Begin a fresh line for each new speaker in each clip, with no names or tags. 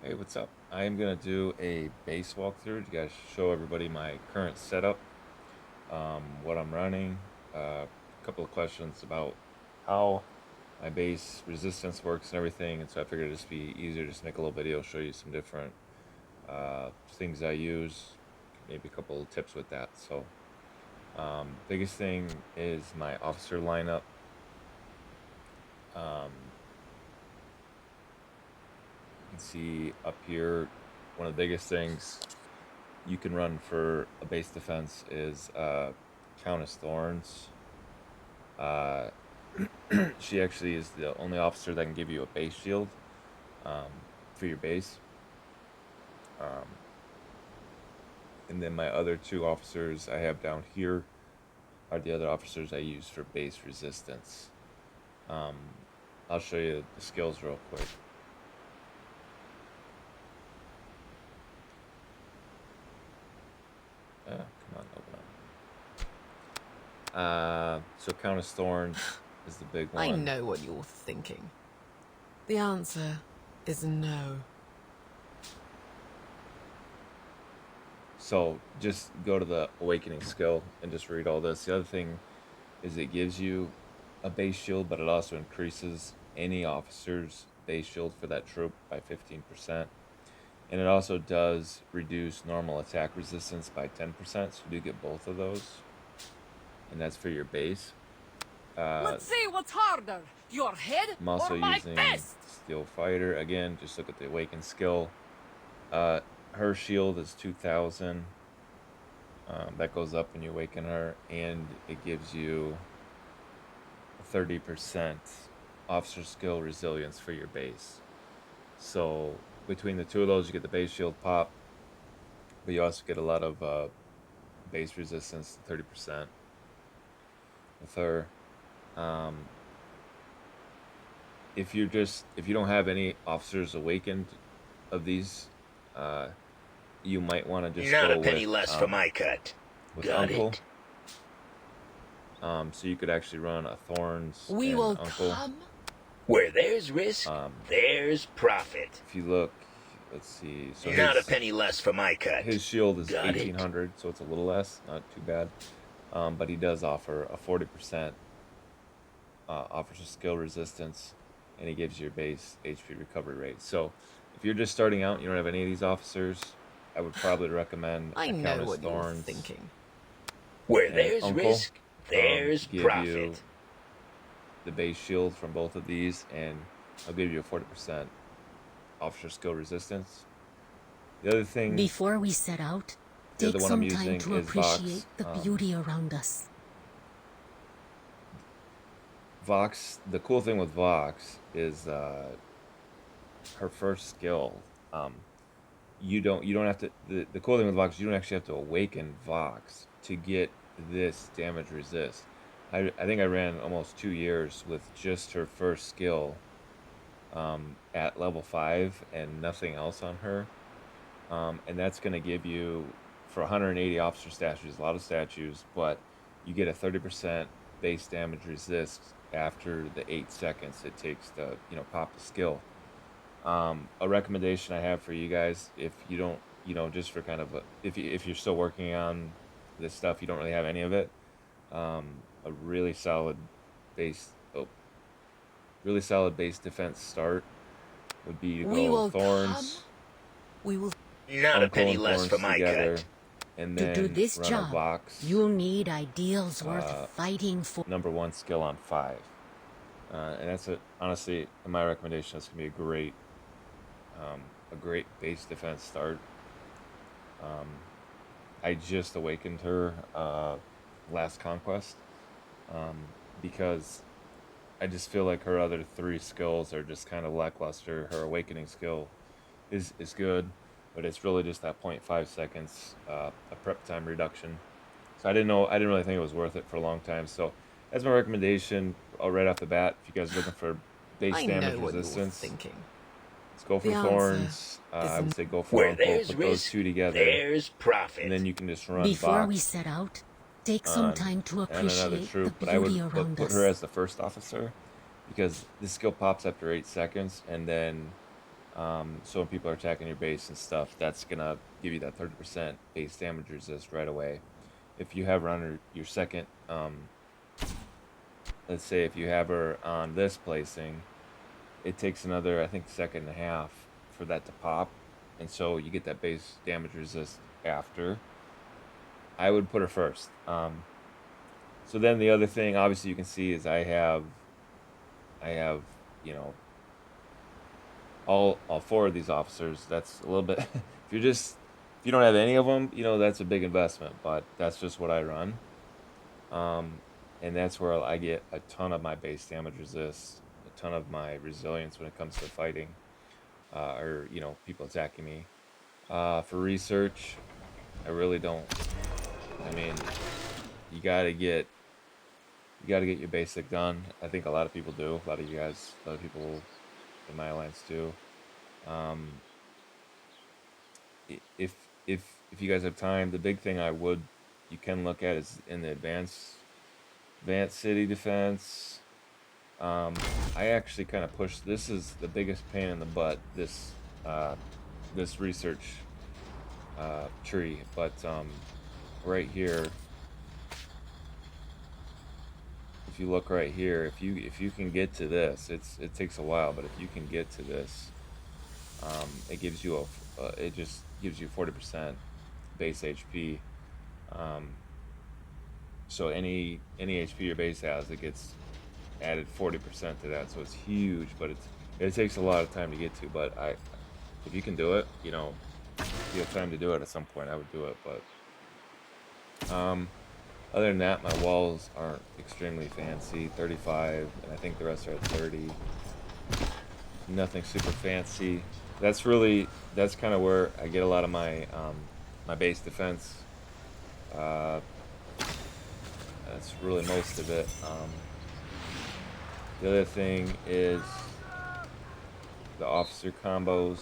Hey, what's up? I am gonna do a base walkthrough to guys show everybody my current setup, what I'm running, a couple of questions about how my base resistance works and everything. And so I figured it'd just be easier just to make a little video, show you some different things I use, maybe a couple of tips with that. So biggest thing is my officer lineup. Um, you can see up here, one of the biggest things you can run for a base defense is Countess Thorns. Uh, she actually is the only officer that can give you a base shield um, for your base. Um, and then my other two officers I have down here are the other officers I use for base resistance. Um, I'll show you the skills real quick. Come on, open up. So Countess Thorns is the big
I
one.
know what you're thinking. The answer is no.
So just go to the awakening skill and just read all this. The other thing is it gives you a base shield, but it also increases any officer's base shield for that troop by 15%. And it also does reduce normal attack resistance by 10%, so you do get both of those. And that's for your base.
Let's see what's harder, your head
I'm also
or my
using
fist.
Steel Fighter. Again, just look at the awakened skill. Her shield is 2,000. That goes up when you awaken her, and it gives you 30% officer skill resilience for your base. So between the two of those, you get the base shield pop, but you also get a lot of base resistance, 30% with her. Um, if you don't have any officers awakened of these, uh, you might want to just
Not
go
a penny less for my cut.
with
Got
Uncle.
it.
So you could actually run a Thorns
We
and
will
Uncle.
come.
Where there's risk, there's profit.
If you look, let's see. So
Not a penny less for my cut.
his shield is
Got it.
1,800, so it's a little less, not too bad. But he does offer a 40% officer skill resistance, and he gives you your base HP recovery rate. So if you're just starting out and you don't have any of these officers, I would probably recommend
I
a
know
Countess
what you're
Thorns
thinking.
Where
and
there's
Uncle
risk, there's
to give
profit.
you the base shield from both of these, and I'll give you a 40% officer skill resistance. The other thing,
Before we set out,
the
take
other one I'm
some time
using
to
is
appreciate
Vox.
the beauty around us.
Vox, the cool thing with Vox is her first skill. You don't have to. The cool thing with Vox, you don't actually have to awaken Vox to get this damage resist. I think I ran almost 2 years with just her first skill at level 5 and nothing else on her. And that's going to give you, for 180 officer statues, a lot of statues, but you get a 30% base damage resist after the 8 seconds it takes to pop the skill. A recommendation I have for you guys, if you don't, just for kind of if you're still working on this stuff, you don't really have any of it, a really solid base defense start would be to
We
go
will
Thorns,
come. We will.
Not a
Uncle
penny
and
less for
Thorns
my
together,
cut.
and
To do
then
this
run a
job,
Vox
you'll need ideals worth
uh,
fighting for.
#1 skill on 5. And that's honestly, in my recommendation, that's gonna be a great base defense start. Um, I just awakened her last conquest because I just feel like her other 3 skills are just kind of lackluster. Her awakening skill is good, but it's really just that 0.5 seconds a prep time reduction. So I didn't really think it was worth it for a long time. So that's my recommendation right off the bat. If you guys are looking for base
I
damage
know what you're
resistance,
thinking.
let's go for
The answer
Thorns. I
is
would say go for
Where
Uncle.
there's
Put those
risk,
2 together,
there's profit.
and then you can just run
Before we
Vox
set out, take some time to
and another
appreciate the
troop. But I would
beauty around
put
us.
her as the first officer because this skill pops after 8 seconds, and then So when people are attacking your base and stuff, that's gonna give you that 30% base damage resist right away. If you have her on your second, let's say if you have her on this placing, it takes another, I think, second and a half for that to pop, and so you get that base damage resist after. I would put her first. So then the other thing, obviously, you can see is I have, you know, all four of these officers. That's a little bit. If you don't have any of them, you know, that's a big investment. But that's just what I run, and that's where I get a ton of my base damage resist, a ton of my resilience when it comes to fighting, or you know, people attacking me. For research, I really don't. I mean, you gotta get you gotta get your basic done. I think a lot of people do. A lot of you guys, a lot of people in my alliance do. Um, if if you guys have time, the big thing you can look at is in the advanced city defense. I actually kind of push. This is the biggest pain in the butt. Uh, this research tree, but right here, if you look right here, if you can get to this, it takes a while, but if you can get to this, it gives you it just gives you 40% base HP. Um, so any HP your base has, it gets added 40% to that. So it's huge, but it takes a lot of time to get to. But if you can do it, you know, if you have time to do it at some point, I would do it. But other than that, my walls aren't extremely fancy. 35, and I think the rest are at 30. Nothing super fancy. That's kind of where I get a lot of my my base defense. That's really most of it. The other thing is the officer combos.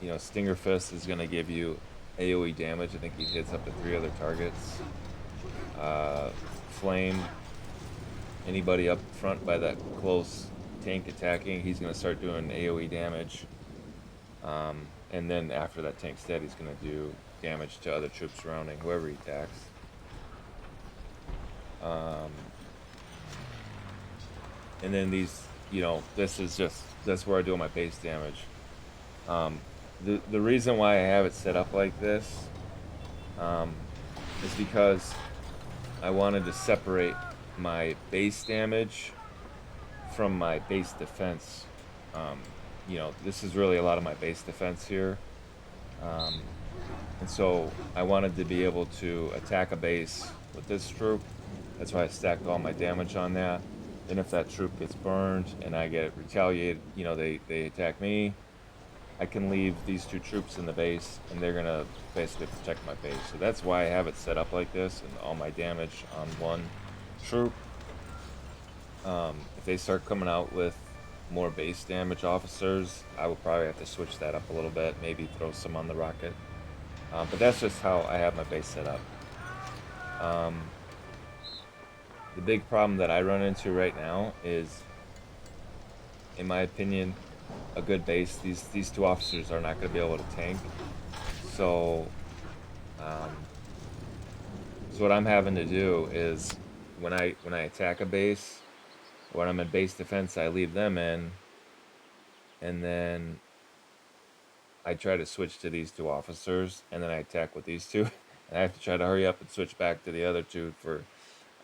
You know, Stinger Fist is going to give you AoE damage. I think he hits up to 3 other targets. Flame, anybody up front by that close tank attacking, he's going to start doing AoE damage. And then after that tank's dead, he's going to do damage to other troops surrounding whoever he attacks. And then these, you know, that's where I do my base damage. The reason why I have it set up like this is because I wanted to separate my base damage from my base defense. You know, this is really a lot of my base defense here. And so I wanted to be able to attack a base with this troop. That's why I stacked all my damage on that. Then if that troop gets burned and I get retaliated, you know, they attack me, I can leave these 2 troops in the base and they're gonna basically protect my base. So that's why I have it set up like this and all my damage on one troop. If they start coming out with more base damage officers, I will probably have to switch that up a little bit, maybe throw some on the rocket. But that's just how I have my base set up. The big problem that I run into right now is, in my opinion, a good base. These 2 officers are not going to be able to tank. So what I'm having to do is when I attack a base, when I'm in base defense, I leave them in, and then I try to switch to these 2 officers, and then I attack with these 2, and I have to try to hurry up and switch back to the other 2 for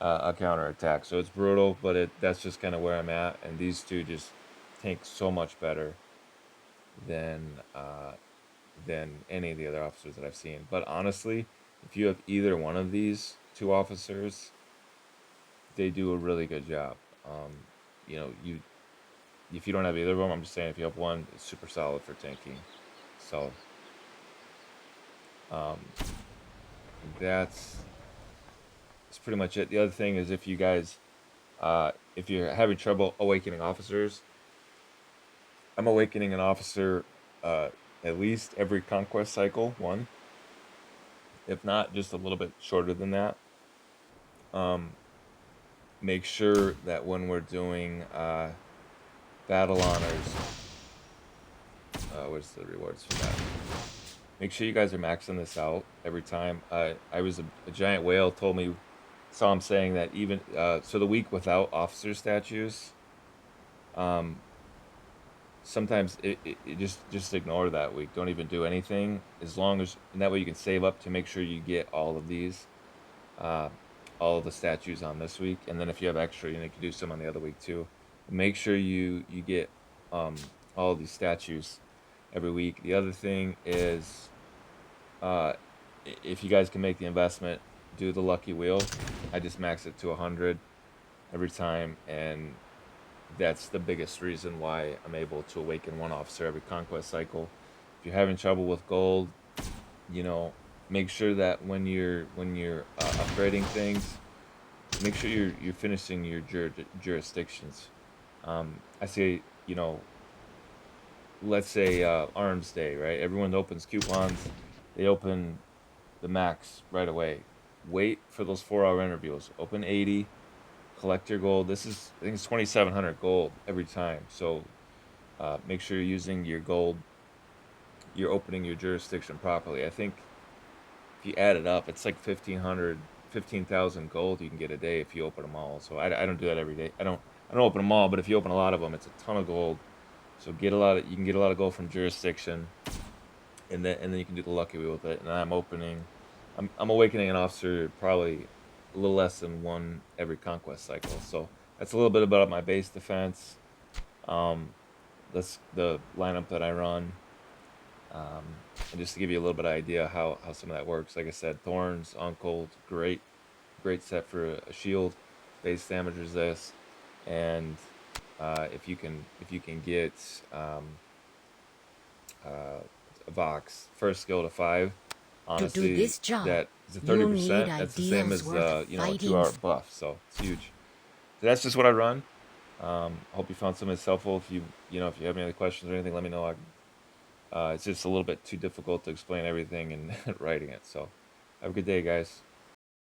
a counter attack. So it's brutal, but that's just kind of where I'm at, and these 2 just tank so much better than any of the other officers that I've seen. But honestly, if you have either one of these 2 officers, they do a really good job. You know, if you don't have either of them, I'm just saying if you have one, it's super solid for tanking. So that's pretty much it. The other thing is if you guys, if you're having trouble awakening officers, I'm awakening an officer at least every conquest cycle, one. If not, just a little bit shorter than that. Make sure that when we're doing battle honors. Where's the rewards for that? Make sure you guys are maxing this out every time. I was a giant whale told me, saw him saying that even so the week without officer statues, um, sometimes it just ignore that week. Don't even do anything as long as, and that way you can save up to make sure you get all of these, uh, all of the statues on this week, and then if you have extra, you can do some on the other week too. Make sure you get um, all of these statues every week. The other thing is, uh, if you guys can make the investment, do the lucky wheel. I just max it to 100 every time, and that's the biggest reason why I'm able to awaken one officer every conquest cycle. If you're having trouble with gold, you know, make sure that when you're upgrading things, make sure you're finishing your jurisdictions. I say, let's say Arms Day, right? Everyone opens coupons, they open the max right away. Wait for those 4-hour interviews. Open 80, collect your gold. This is, I think it's 2,700 gold every time. So make sure you're using your gold. You're opening your jurisdiction properly. I think if you add it up, it's like 1,500, 15,000 gold you can get a day if you open them all. So I don't do that every day. I don't open them all, but if you open a lot of them, it's a ton of gold. So you can get a lot of gold from jurisdiction, and then you can do the lucky wheel with it. And I'm awakening an officer probably a little less than one every conquest cycle. So that's a little bit about my base defense. That's the lineup that I run. Um, and just to give you a little bit of idea how some of that works. Like I said, Thorns, Uncle, great set for a shield, base damage resist, and if you can get uh, Vox first skill to 5,
To do
honestly,
this job,
that is a
you'll
30%.
need
That's the same
ideals
as
worth
a
fighting
2-hour
for.
buff, so it's huge. So that's just what I run. I hope you found some of this helpful. If you have any other questions or anything, let me know. It's just a little bit too difficult to explain everything and writing it. So have a good day, guys.